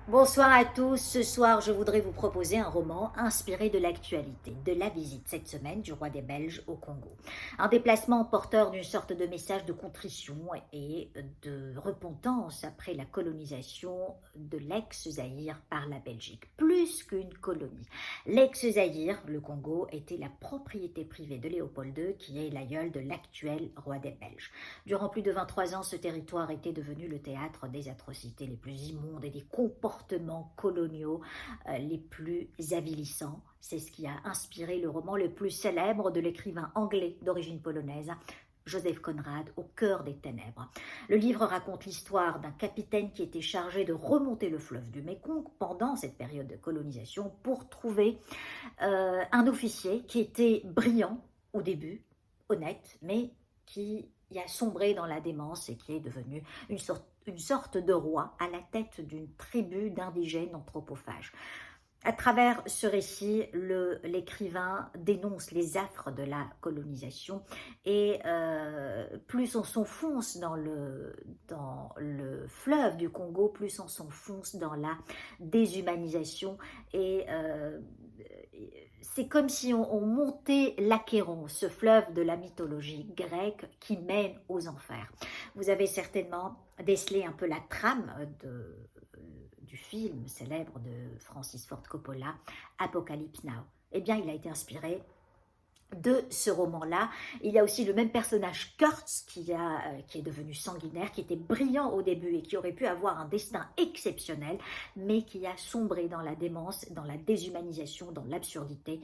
Bonsoir à tous. Ce soir, je voudrais vous proposer un roman inspiré de l'actualité, de la visite cette semaine du roi des Belges au Congo. Un déplacement porteur d'une sorte de message de contrition et de repentance après la colonisation de l'ex-Zaïre par la Belgique. Plus qu'une colonie. L'ex-Zaïre, le Congo, était la propriété privée de Léopold II, qui est l'aïeul de l'actuel roi des Belges. Durant plus de 23 ans, ce territoire était devenu le théâtre des atrocités les plus immondes et des comportements coloniaux les plus avilissants. C'est ce qui a inspiré le roman le plus célèbre de l'écrivain anglais d'origine polonaise, Joseph Conrad, Au cœur des ténèbres. Le livre raconte l'histoire d'un capitaine qui était chargé de remonter le fleuve du Mékong pendant cette période de colonisation pour trouver un officier qui était brillant au début, honnête, mais qui a sombré dans la démence et qui est devenu une sorte de roi à la tête d'une tribu d'indigènes anthropophages. À travers ce récit, l'écrivain dénonce les affres de la colonisation et plus on s'enfonce dans le fleuve du Congo, plus on s'enfonce dans la déshumanisation et c'est comme si on montait l'Achéron, ce fleuve de la mythologie grecque qui mène aux enfers. Vous avez certainement décelé un peu la trame du film célèbre de Francis Ford Coppola, Apocalypse Now. Eh bien, il a été inspiré de ce roman-là. Il y a aussi le même personnage, Kurtz, qui est devenu sanguinaire, qui était brillant au début et qui aurait pu avoir un destin exceptionnel, mais qui a sombré dans la démence, dans la déshumanisation, dans l'absurdité.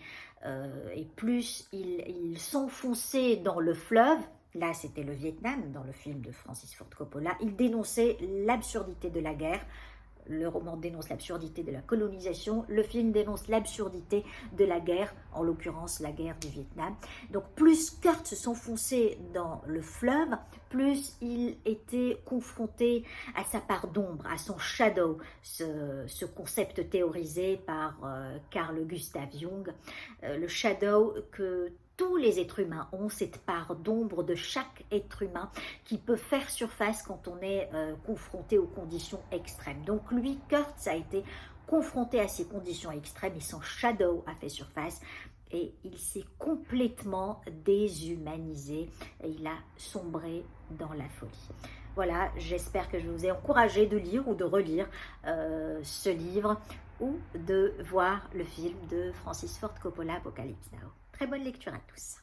Et plus il s'enfonçait dans le fleuve, là c'était le Vietnam, dans le film de Francis Ford Coppola, il dénonçait l'absurdité de la guerre. Le roman dénonce l'absurdité de la colonisation, le film dénonce l'absurdité de la guerre, en l'occurrence la guerre du Vietnam. Donc plus Kurt s'enfonçait dans le fleuve, plus il était confronté à sa part d'ombre, à son shadow, ce concept théorisé par Carl Gustav Jung, le shadow que tous les êtres humains ont, cette part d'ombre de chaque être humain qui peut faire surface quand on est confronté aux conditions extrêmes. Donc lui, Kurtz, a été confronté à ces conditions extrêmes et son shadow a fait surface et il s'est complètement déshumanisé et il a sombré dans la folie. Voilà, j'espère que je vous ai encouragé de lire ou de relire ce livre ou de voir le film de Francis Ford Coppola, Apocalypse Now. Très bonne lecture à tous.